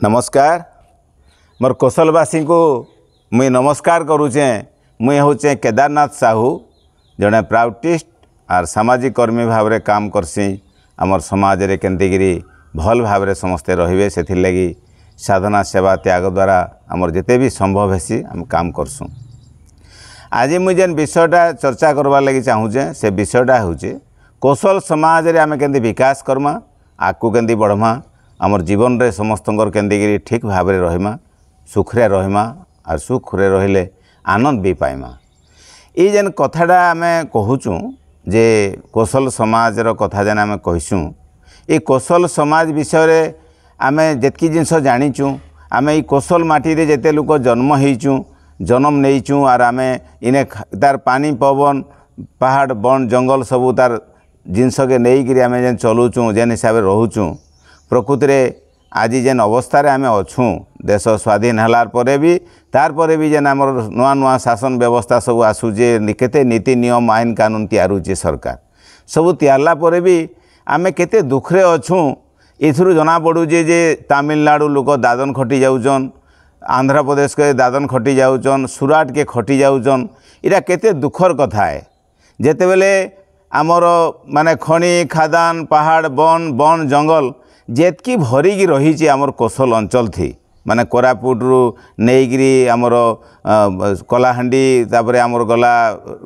नमस्कार मोर कोसलवासी को मुई नमस्कार करुचे। मुई हूँ केदारनाथ साहू जड़े प्राउटिस्ट और सामाजिक कर्मी भाव में काम करसी। आमर समाज रे केंतिगिरी भल भाव में समस्ते रहिबे से लगी साधना सेवा त्याग द्वारा आमर जिते भी संभव हेसी आम काम करसूँ। आज मुझे जेन विषयटा चर्चा करवार लगी चाहूचे से विषयटा हूँ कौशल समाज रे आमे केंति विकास करमा, आगू केंति बढ़मा, आमर जीवन रे समस्तंकर केंतिगिरी ठीक भाव में रहिमा, सुखरे रहिमा और सुखरे रहिले आनंद भी पाइमा। ये जेन कथाटा आमे कहूचुं जे कौशल समाज रो कथा जेन आमे कहिसुं, ये कौशल समाज विषय रे आमे जेतकी जिनस जानिचुं, आमे ई कौशल माटी रे जेते लोक जन्म हेइचुं, जन्म नेइचुं और आमे इने तार पानी पवन पहाड़ बन जंगल सबू तार जिनस के नहीं आमे जेन चलुचुं, जेन हिसाब से रोचुं, प्रकृति रे आज जेन अवस्था रे आमे अछुं, देश स्वाधीन हलार परे भी तार परे भी जेन आमर नुआ नुआ शासन व्यवस्था सब आसुचे, केते नीति नियम आईन कानून तैयारुचे सरकार सबू तैयारला परे भी आमे केते दुखरे अछुं। एथुरु जना पड़ुचे जे तमिलनाडु लोक दादन खटी जाउचन, आंध्र प्रदेश के दादन खटी जाउचन, सुराट के खटी जाउचन। इरा केते दुखर कथा है जेते बेले आमर माने खनि खादान पहाड़ बन बन जंगल जेतकी भरिकी रही आमर कौशल अंचल थी, माने कोरापुट रु नहींकि आमर कलाहांडी तापरे आमर गला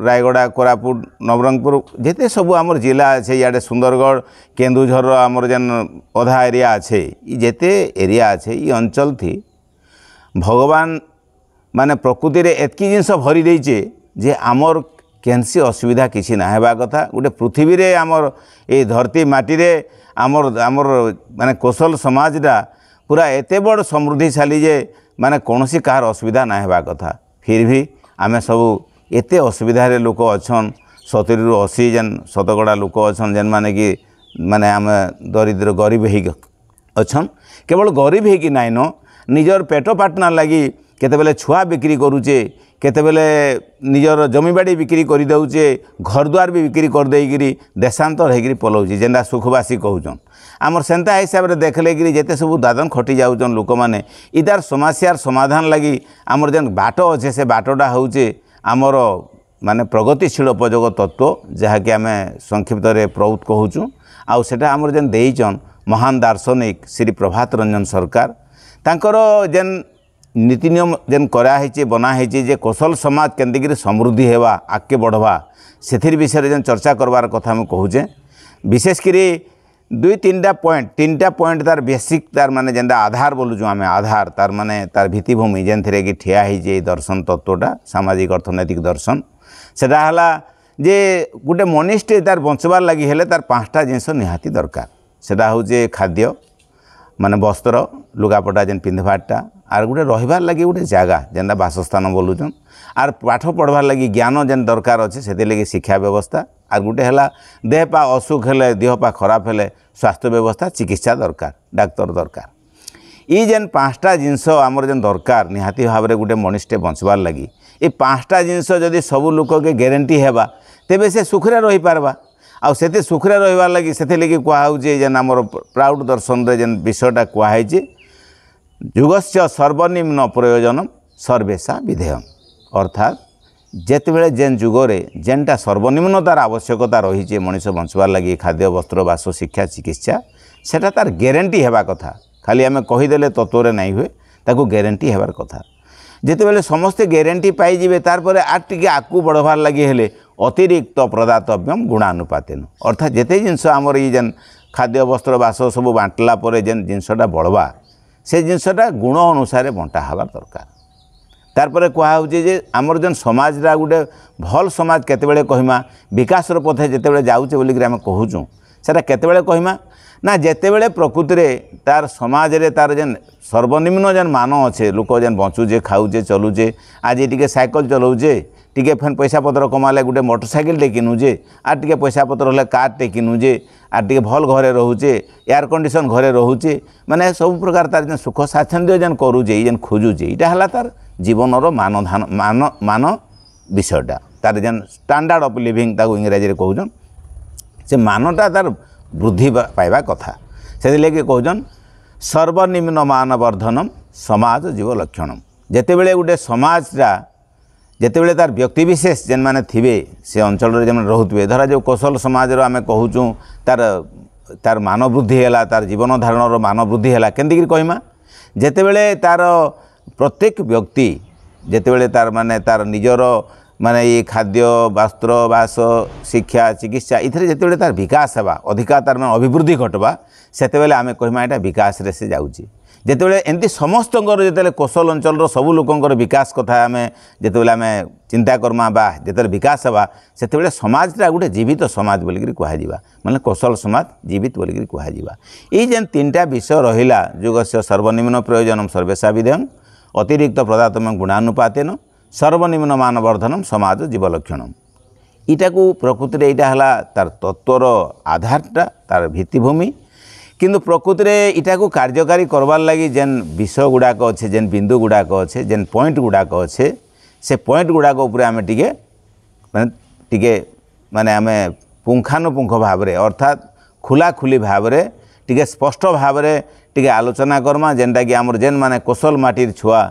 रायगड़ा कोरापुट नवरंगपुर जेते सबू आमर जिला अच्छे, इे सुंदरगढ़ केन्दुझर आमर जेन अधा एरिया अच्छे, जेते एरिया अच्छे ये अंचल थी भगवान माने प्रकृति रे एतकी जिनस भरी देइचे जे आमर केनसी असुविधा किसी ना हेबा कथा। गोटे पृथ्वी रे आमर ए धरती माटी रे आमर आमर माने कौशल समाजटा पूरा एते बड़ समृद्धिशाली जे माने कौनसी कार असुविधा ना हेबा कथा। फिर भी आमे सबू एते असुविधा रे लोक अछन, 70 रु 80 जेन शतकड़ा लोक अछन जेन माने कि माने आमे दरिद्र गरीब हे अछन। केवल गरीब हे कि नाइ न, निजर पेट पाटना लगी केतेबेले छुआ बिक्री करूचे, केतेबेले निजर जमीबाड़ी बिक्री कर दौचे, घर द्वार भी बिक्री कर देइगिरी देशांतर होकर पलाऊँच, जेनटा सुखवासी कहूचन। आमर सेंता हिसाब से देखले कि जेते सब दादन खटी जाऊचन लोक मैंने इतार समस्यार समाधान लगी आमर जेन बाट अच्छे से बाटटा होचे आमर माने प्रगतिशील उपयोग तत्व जहाँकि आम संक्षिप्त प्रौत कहूँ। आउ सेटा आमर जेन देइचन महान दार्शनिक श्री प्रभात रंजन सरकार तांकर जेन नीति नियम जेन कराई बनाई जे कौशल समाज केंतिगिरी समृद्धि हेबा आगे बढ़वा से विषय जेन चर्चा करवार कथा मैं कहूचे। विशेषकर 2-3टा पॉइंट तार बेसिक तार माने जेनटा आधार बोलुचु आमे आधार तार माने तार भित्तिभूमि जेन थे कि ठिया ही दर्शन तत्वटा सामाजिक अर्थनैतिक दर्शन सेटा हला जे गोटे मनीषटे तार बंचबार लगी हेले तार 5टा जिनस निहाती दरकार। सेटा होचे खाद्य माने वस्त्र लुगापटा जेन पिंधबाटा, आर गोटे रहिबार लगी गोटे जगह जेनटा बासस्थान बोलुचन, आर पाठ पढ़वार लगी ज्ञान जेन दरकार अच्छे से लगी शिक्षा व्यवस्था, आर गोटे है देह पा असुख हेले देह पा खराब हेले स्वास्थ्य व्यवस्था चिकित्सा दरकार, डाक्तर दरकार। ये जेन 5टा जिनस आमर जेन दरकार निहाती भाव में गोटे मनीषटे बंचबार लगी ये 5टा जिनस जदि सबू लोक के ग्यारंटी हेबा तेबे से सुखरे रही पारबा। आउ से सुखरे रहिबार लगी से लगी कहुचे जेन आमर प्राउड दर्शन रे जेन विषयटा कहुई जुगस्य सर्वनिम्न प्रयोजन सर्वेशा विधेयम, अर्थात जेतेबेले जेन जुगरे जेनटा सर्वनिम्नतार आवश्यकता रही मनीष बंचबार लगी खाद्य वस्त्र बास शिक्षा चिकित्सा सेटा तार ग्यारंटी हेबा कथा। खाली आमे कहीदेले तत्वरे नहीं हुए, ताकू ग्यारंटी हेबार कथा। जेतेबेले समस्ते ग्यारंटी पाइबे तार परे आर टिके आकू बढ़वार लगी हेले अतिरिक्त प्रदातव्यम गुणानुपातेन, अर्थात जेते जिनस आमर ये जेन खाद्य वस्त्र बास सब बांटला परे जेन जिनसटा बढ़वा से जिनसटा गुण अनुसार बंटा हबार दरकार। तार परे कहुचे जे आमर जेन समाजटा गोटे भल समाज केतेबेले कहिमा विकासर पथे जेतेबेले जाउचे बोलिक आमे कहूचुं सेटा केतेबेले कहिमा ना जेतेबेले प्रकृति रे तार समाज रे तार जेन सर्वनिम्न जेन मान अच्छे लोक जेन बंचुचे खाऊचे चलुचे, आज टिके साइकिल चलाऊचे टिके फेन पैसा पत्र कमाले गोटे मोटरसाइकिल टे किनुचे, आर टिके पैसा पत्र होले कार टे किनुचे, आर टिके भल घरे रोचे एयर कंडीशन घरे रोचे, माने सब प्रकार तार जेन सुख स्वाच्छंद्य जेन करूचे जेन खोजुचे इटा हला तार जीवनर मान विषयटा तार जेन स्टैंडर्ड ऑफ लिविंग ताको इंग्रजी रे कहउछन से मानटा तार वृद्धि पाइबा कथा। से लगे कहउछन सर्वनिम्न मानवर्धनम समाज जीव लक्षणम जेतेबेले गोटे समाजटा जेतेबेले तार व्यक्तिविशेष जेन माने थिबे से अंचल जेन रहुतबे धरा जो कौशल समाज रो आमे कहूचु तार मान वृद्धि हैला तार जीवन धारणर मान वृद्धि हैला केंदिकरी कहिमा जेतेबेले तार प्रत्येक व्यक्ति जेतेबेले तार माने तार निजर माने ये खाद्य वस्त्र बास शिक्षा चिकित्सा इथरे जेतेबेले तार विकास हेबा अधिका तार माने अभिवृद्धि घटबा सेतेबेले आमे कहिमा एटा विकास रे से जाउची जेतेबेले एंती समस्तंकर जेतेबेले कौशल अंचल सबु लोकंकर विकास कथा आमे जेतेबेले आमे चिंता करमा बा जेतेबेले विकास हेबा सेतेबेले समाजटा गोटे जीवित समाज बोलिकरी कुहा जिबा माने कौशल समाज जीवित बोलिकरी कुहा जिबा ई जेन तीनटा विषय रहिला जुगस्य सर्वनिम्न प्रयोजनम सर्वेशा विधेयं अतिरिक्त प्रदातम गुणानुपातेन सर्वनिम्न मानवर्धनम समाज जीवलक्षणम इटा को प्रकृति रे इटा हला तार तत्वर आधारटा तार भित्तिभूमि किंतु प्रकृति रे इटा को कार्यकारी करवार लगी जेन विषय गुड़ाक अच्छे जेन बिंदु गुड़ाक अच्छे जेन पॉइंट गुड़ाक अच्छे से पॉइंट गुड़ाक उपरे आमे टिके माने आमे पुंखानुपुंख भाव रे अर्थात खुलाखुली भाव रे टिके स्पष्ट भाव रे टिके आलोचना करमा जेनटा कि आमर जेन माने कौशल माटीर छुआ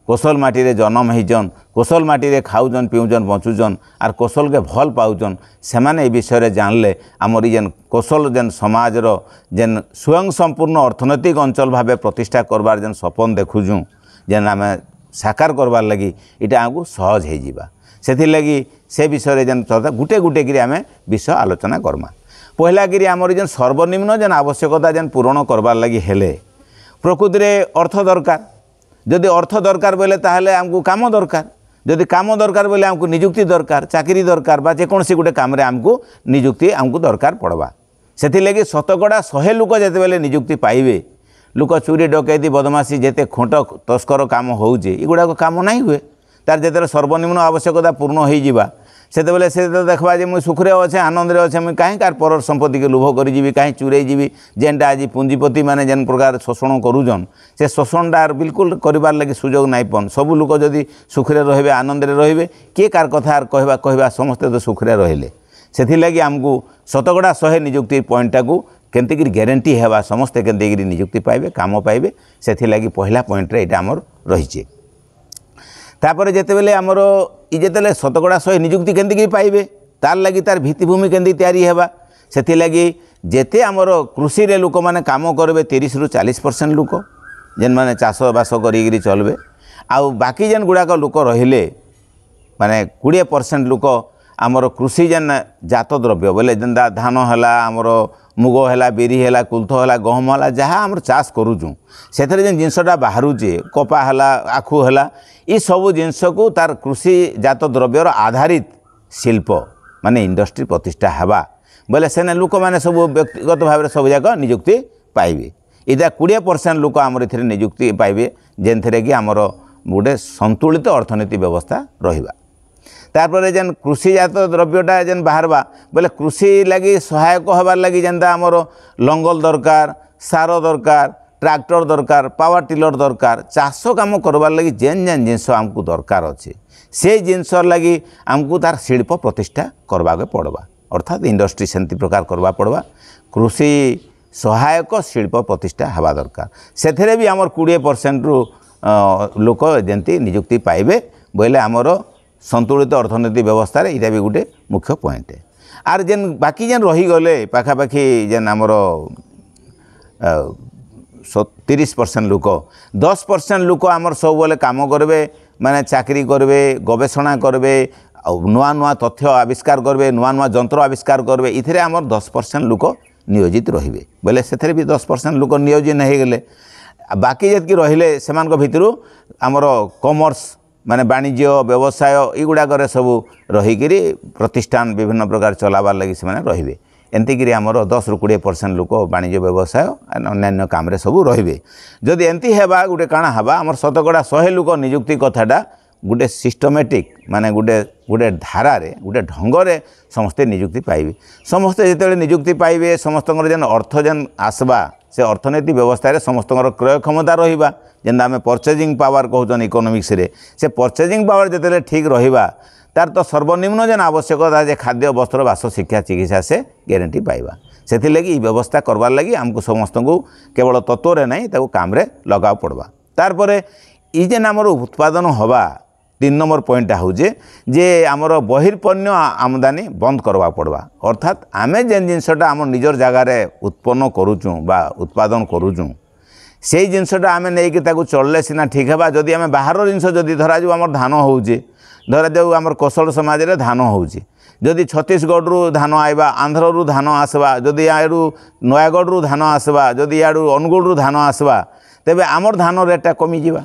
कौशल माटी रे जन्म होइजन कौशल माटी रे खाउजन पिउजन बंचुजन आर कौशल के भल पाउजन से माने ए विषय रे जानले आमर जेन कौशल जेन समाज रो जेन स्वयं संपूर्ण अर्थनैतिक अंचल भावे प्रतिष्ठा करबार जेन सपन देखुजु जेन आमे साकार करबार लगी इटा आगु सहज हो जिबा सेथि लगी से विषय रे जेन चर्चा गुटे गुटे गिरी आमे विषय आलोचना करमा पहला गिरी आमर जेन सर्वनिम्न जेन आवश्यकता जेन पूरण करबार लगी हेले प्रकृति रे अर्थ दरकार जदि अर्थ दरकार बोले ताहले आमको काम दरकार जदि काम दरकार बोले आमको नियुक्ति दरकार चाकरी दरकार बा जेकोसी गोटे काम रे आमको नियुक्ति आमको दरकार पड़वा सेथि लगी शतकड़ा 100 लोक जेते बेले नियुक्ति पाइबे लोक चोरी डकैती बदमाशी जेते खोट तस्कर काम होउचे इगुडा को काम नहीं हुए तार जेते सर्वनिम्न आवश्यकता पूर्ण हो जिबा सेते बेले से देखबा जे मुई सुखरे अच्छे आनंद रे अच्छे मुई काहे कार पर संपत्ति के लोभ करी जीवी काहे चुरई जीवी जेनटा आज पूंजीपति माने जेन प्रकार शोषण करूजन से शोषणटा बिल्कुल करिबार लगी सुजोग नाइ पन सब लोक जदि सुखरे रहिबे आनंद रे रहिबे के कार कथा कहबा समस्ते तो सुखरे रहिले सेथि लगी हमकु शतकड़ा 100 नियुक्ति पॉइंट को केंति गिरी ग्यारंटी हेबा समस्ते केंति गिरी नियुक्ति पाइबे काम पाइबे सेथि लगी पहला पॉइंट रे एटा हमर रहिचे तापर जेतेबेले आमर ई जेतेले शतकड़ा 100 नियुक्ति केंति पाइबे तार लगी तार भित्तिभूमि केंति तैयारी हेबा सेथि लगी जेते आमर कृषि रे लोक माने काम करबे 30 रु 40% लोक जेन माने चाष बास करिगिरी चलबे आउ बाकी जेन गुड़ाक लोक रहिले माने 20% लोक आमर कृषि जेन जात द्रव्य बोले जेनता धान हैला आमर मुग हैला बिरी हैला कुल्थ हैला गहम हैला जहाँ आमर चाष करूचु सेथरे जेन जिनसटा बाहरुचे कपा हैला आखु हैला ई सब जिनस को तार कृषि जात द्रव्यर आधारित शिल्प माने इंडस्ट्री प्रतिष्ठा हेबा बोले सेने लोक माने सब व्यक्तिगत भाव में सब जाक नियुक्ति पाइबे इदा 20% लोक आमर इथरे नियुक्ति पाइबे जेन थरे कि आमर गोटे संतुलित अर्थनीति व्यवस्था रहिबा तारपर जेन कृषिजात द्रव्यटा जेन बाहरबा बोले कृषि लगी सहायक होबार लगी जेनता आमर लंगल दरकार सार दरकार ट्रैक्टर दरकार पावर टिलर दरकार चाष काम करबार लगी जेन जेन जिनस आमको दरकार अच्छे से जिनस लगी आमको तार शिल्प प्रतिष्ठा करबा के पड़वा अर्थात इंडस्ट्री सेंती प्रकार करबा पड़वा कृषि सहायक शिल्प प्रतिष्ठा हेबा दरकार सेथरे भी आमर 20% रु लोक जेंती नियुक्ति पाइबे बोले आमर संतुलित अर्थनीति व्यवस्था रे इटा भी गोटे मुख्य पॉइंट है आर जेन बाकी जेन रही गले पाखापाखी जेन आमर 30% लोक 10% लोक आमर सब बोले काम करबे माने चाकरी करबे गवेषणा करबे नुआ नुआ तथ्य आविष्कार करबे नुआ नुआ यंत्र आविष्कार करबे इथरे आमर 10% लोक नियोजित रहिबे बोले सेथरे भी 10% लोक नियोजित नहीं गले बाकी जेतकी रहिले सेमान को भितरु आमर कॉमर्स माने वाणिज्य व्यवसाय इगुड़ाक सब रहीकि प्रतिष्ठान विभिन्न प्रकार चलाबार लगी से रहिबे एंतिकरी आमर 10 रु 20% लोक वाणिज्य व्यवसाय अन्य काम रे सब रहिबे जदि एंती हेबा गोटे काଣା हेबा आमर शतकड़ा 100 लोक नियुक्ति कथाटा गोटे सिस्टमेटिक माने गोटे धारा रे गोटे ढंग रे समस्ते नियुक्ति पाइबे समस्ते जेतेबेले नियुक्ति पाइबे समस्तଙ୍କର जेन अर्थ जेन आसबा से अर्थनीति व्यवस्था रे समस्तଙ୍କର क्रय क्षमता रहिबा जेन आमे परचेजिंग पावर कहउछन इकोनॉमिक्स रे से परचेजिंग पावर जेतेबेले ठीक रहिबा तार तो सर्वनिम्न जेन आवश्यकता जे खाद्य वस्त्र बास शिक्षा चिकित्सा से ग्यारंटी पाइबा से लगी व्यवस्था करवार लगी आमको समस्त को केवल तत्व नहीं ताको काम रे लगा पड़वा। तार ई जेन आमर उत्पादन हवा 3 नंबर पॉइंट हूँ जे आमर बहिर्पण्य आमदानी बंद करवा पड़वा। अर्थात आमे जेन जिनसटा आम निजर जगार उत्पन्न करुचु बा उत्पादन करुचु से जिनसटा आमे नहीं ताको चलले सिना ठीक है। जदि आमे बाहर जिनस जदि धरा जो आमर धान होउचे धरा जाऊ आमर कोशल समाज रे धान होउचे जदि छत्तीसगढ़ रु धान आइबा आंध्र रु धान आसवा जदि याडू नयागढ़ रु धान आसवा जदि याडू अनुगुल रु धान आसवा तेबे आमर धान रेटा कमी जीवा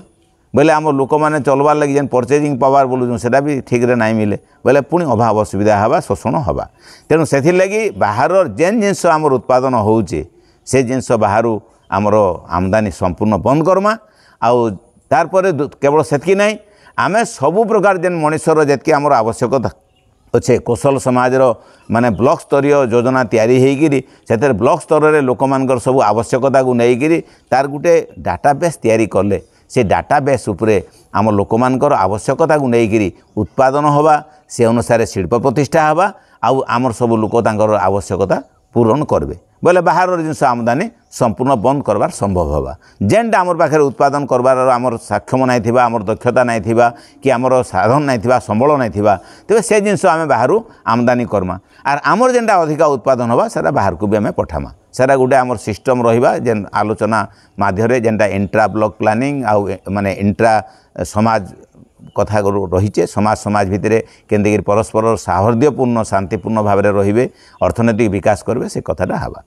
बोले आम लोक मैंने चलबार लगी जेन परचेजिंग पावर बोलूँ से भी ठीक रे नहीं मिले बोले पुणी अभाव असुविधा हवा शोषण हवा। तेणु से लगी बाहर जेन जिनस आमर उत्पादन होउचे से जिनस बाहर आमर आमदानी संपूर्ण बंद करमा आउ तार परे केवल सेतकी नहीं आमे सबु प्रकार जेन मनुष्यर जेतकी आमर आवश्यकता अच्छे कौशल समाज माने ब्लॉक स्तरीय योजना तैयारी होइकिरी से ब्लॉक स्तर रे लोक मानकर सब आवश्यकता को लेकिरी तार गुटे डाटाबेस तैयारी करले से डाटाबेस उपरे आम लोक मानकर आवश्यकता को लेकिरी उत्पादन हवा से अनुसार शिल्प प्रतिष्ठा हवा आउ आमर सब लोक तांकर आवश्यकता पूरण करबे बोले बाहर जिनस आमदानी संपूर्ण बंद करवार संभव हवा। जेनटा आमर पाखे उत्पादन करवार आमर सक्षम नहीं थिबा आमर दक्षता नहीं थिबा कि आमर साधन नहीं थिबा संबल नहीं थिबा तेबे से जिनस आमे बाहर आमदानी करमा आर आमर जेनटा अधिका उत्पादन हवा सेटा बाहर को भी आमे पठामा सेटा गुटे आमर सिस्टम रहिबा जेन आलोचना माध्यरे जेनटा इंट्रा ब्लॉक प्लानिंग आउ माने इंट्रा समाज कथा रहीचे समाज समाज भितर केंदे परस्पर सौहार्दपूर्ण शांतिपूर्ण भाव में रहिबे अर्थनैतिक विकास करबे से कथाटा हवा।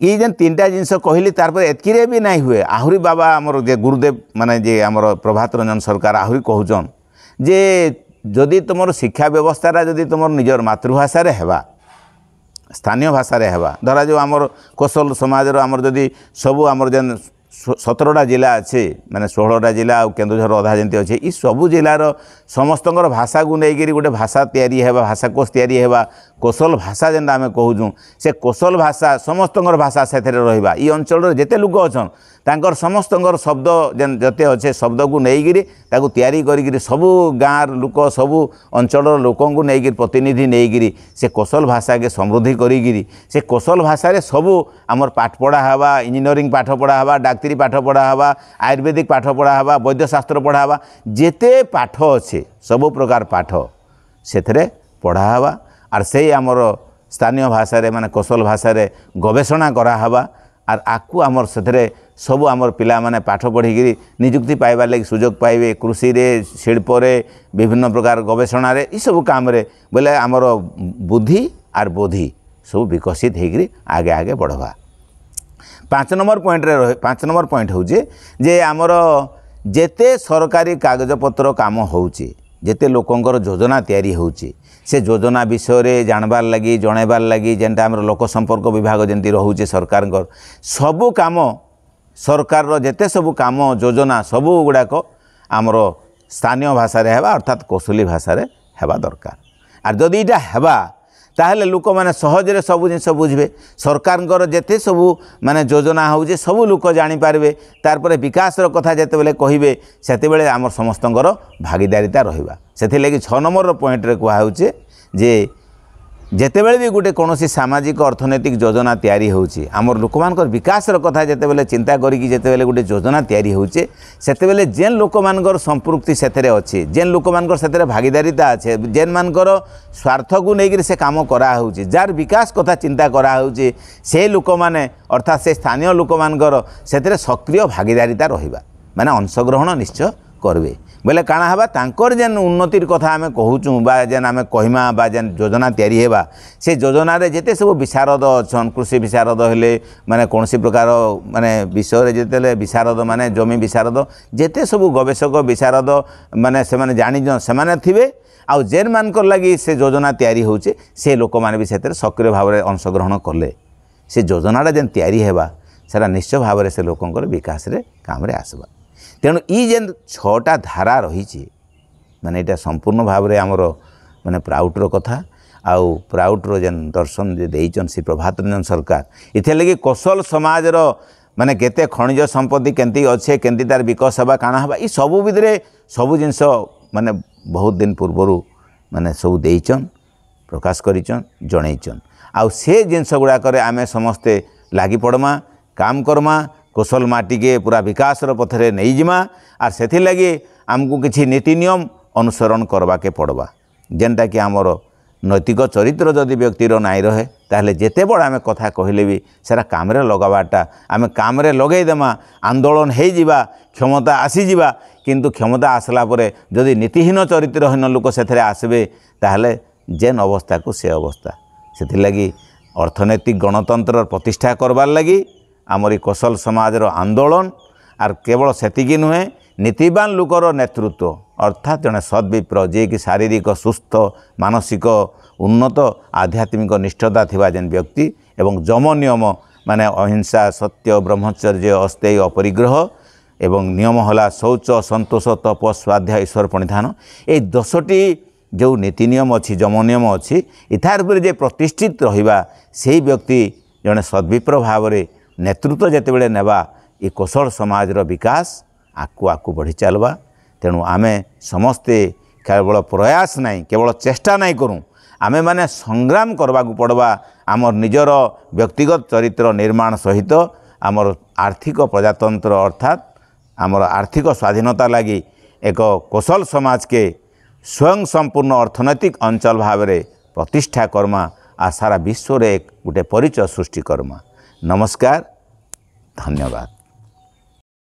ये जेन 3टा जिनस कहली तार पर एतकिरे भी नहीं हुए आहुरी बाबा आमर जे गुरुदेव माने जे आमर प्रभात रंजन सरकार आहुरी कहउचन जे जदि तुमर शिक्षा व्यवस्था जदि तुमर निजर मातृभाषा रे हेबा स्थानीय भाषा रे हेबा धरा जो आमर कौशल समाज आमर जदि सबू आमर जेन 17टा जिला अच्छे माने 16टा जिला और केन्दुझर अधा जमी अच्छे ये सबू जिलार समस्त भाषा को लेकिन गोटे भाषा तैयारी है भाषाकोश तैयारी है कौशल भाषा जेनटा आम कहूँ से कौशल भाषा समस्त भाषा से रहा ये अंचल जिते लोक अच्छा तांकर समस्त शब्द जेन जते अच्छे शब्द को लेकिन तैयारी करी सबू गाँव लोक सबू अंचल लोक नहीं प्रतिनिधि नहीं से कौशल भाषा के समृद्धि करी से कौशल भाषा रे सबू आमर पाठ पढ़ा हवा इंजीनियरिंग पाठ पढ़ा हवा डाक्तरी पाठ पढ़ा हवा आयुर्वेदिक पाठ पढ़ा हवा वैद्यशास्त्र पढ़ा हवा जेते पाठ अच्छे सबु प्रकार पाठ से पढ़ा हवा आर से आमर स्थानीय भाषा रे माने कौशल भाषा रे गवेषणा करा हवा आर आकु आमर से सबू आमर पिला माने पाठ पढ़ी निजुक्ति पाइबार लगी सुजोग पाइबे कृषि रे शिल्प रे विभिन्न प्रकार गवेषणा रे ई सब काम रे बोले आमर बुद्धि आर बोधि सब विकसित होकर आगे आगे बढ़वा। 5 नंबर पॉइंट रे 5 नंबर पॉइंट हूँ जे आमर जेते सरकारी कागजपत्र काम होउचे जेते लोकंकर योजना तैयारी होउचे से योजना विषय रे जानबार लगी जणेबार लगी जेनटा आमर लोक संपर्क विभाग जेंती रहउचे सरकार सबू काम सरकार जेते सबू काम योजना सबू गुड़ाक आमर स्थानीय भाषा रे हेबा अर्थात कौशली भाषा रे हेबा दरकार आर जदि इटा हेबा ताहले लोक माने सहजरे सब जिनस बुझे सरकार जेते सबू माने योजना होउजे सबू लोक जानी पारबे तार परे विकास रो कथा जेते बेले कहिबे सेते बेले आमर समस्तंकर भागीदारिता रहिबा। सेते लागि 6 नंबर पॉइंट रे कुहा होउचे जे जेते बेले भी गोटे कोनोसी सामाजिक अर्थनैतिक योजना तैयारी होउची आमर लोकमानकर विकास रो कथा जेते बेले चिंता करिकि जेते बेले गोटे योजना तैयारी होउचे सेते बेले जेन लोकमानकर संपृक्ति सेतेरे अछि जेन लोकमानकर सेतेरे भागीदारिता अछि जेन मानकर स्वार्थ को लेकर से काम करा होउची जार विकास कथा चिंता करा होउची से लोक माने अर्थात से स्थानीय लोकमानकर सेतेरे सक्रिय भागीदारिता रहिबा माने अंशग्रहण निश्चय करबे बोले काଣା हवा तांकर जेन उन्नतिर कथा आमे कहूचु बा जेन आमे कहिमा बा जेन योजना तैयारी हेबा से योजना रे जेते सब विशारद अछन कृषि विशारद हेले माने कोनसी प्रकार माने विषय रे जेतेले विशारद माने जमी विशारद जेते सब गवेषक विशारद माने से माने जानि से माने थिबे आउ जेन मानकर लगी से योजना तैयारी होउचे से लोक माने भी सेते सक्रिय भाव रे अंशग्रहण करले से योजनाटा जेन तैयारी हेबा सेरा निश्चय भाव रे से लोकंकर विकास रे काम रे आसबा। तेणु ई जेन 6टा धारा रही माने इटा संपूर्ण भाव में आमर माने प्राउडर कथा आउ प्राउडर जेन दर्शन जे देइचन श्री प्रभात रंजन सरकार इथे लगी कौशल समाज रो माने केते खनिज संपत्ति केंती अच्छे केंती तार विकास हवा काଣା हवा ई सबू भितरे सबू जिनस माने बहुत दिन पूर्वर माने सब देइचन प्रकाश करिचन जणैचन आउ से जिनस गुड़ाक आम समस्ते लगी पड़मा काम करमा कौशल माटी के पूरा विकास पथरे नहीं जिमा आर से लगी आमको किसी नीति नियम अनुसरण करवा के पड़वा जेनटा कि आमर नैतिक चरित्र जदि व्यक्तिर नाई रहे ताहले जेते बड़ आम कथा कहले भी सेरा काम रे लगावाटा आम काम रे लगेदेमा आंदोलन हो जिबा क्षमता आसीजिबा किंतु क्षमता आसला परे जदि नीतिहीन चरित्रहीन लोक से आसबे ताहले जेन अवस्था को से अवस्था से लगी अर्थनैतिक गणतंत्र प्रतिष्ठा करवार लगी आमरी कौशल समाजर आंदोलन आर केवल सेतिकी नुहे नीतिवान लोकर नेतृत्व अर्थात जड़े सद्विप्र जे कि शारीरिक सुस्थ मानसिक उन्नत आध्यात्मिक निष्ठता थिबा जेन व्यक्ति एवं जम नियम माने अहिंसा सत्य ब्रह्मचर्य अस्तेय अपरिग्रह एवं नियम होला शौच संतोष तप स्वाध्याय ईश्वर प्रणिधान ये 10टी जो नीति नियम अच्छी जम नियम अच्छी इथार पर जे प्रतिष्ठित रहिबा से व्यक्ति जड़े सद्विप्र भाव में नेतृत्व जितेबाला नेबा ये कौशल समाजर विकास आकु बढ़ी चलवा तेणु आमे समस्ते केवल प्रयास नहीं केवल चेष्टा नहीं करूँ आमे माने संग्राम करवा पड़वा आमर निजर व्यक्तिगत चरित्र निर्माण सहित आमर आर्थिक प्रजातंत्र अर्थात आमर आर्थिक स्वाधीनता लगी एक कौशल समाज के स्वयं संपूर्ण अर्थनैतिक अंचल भाव में प्रतिष्ठा करमा आ सारा विश्व रे एक गोटे परिचय सृष्टि करमा। नमस्कार, धन्यवाद।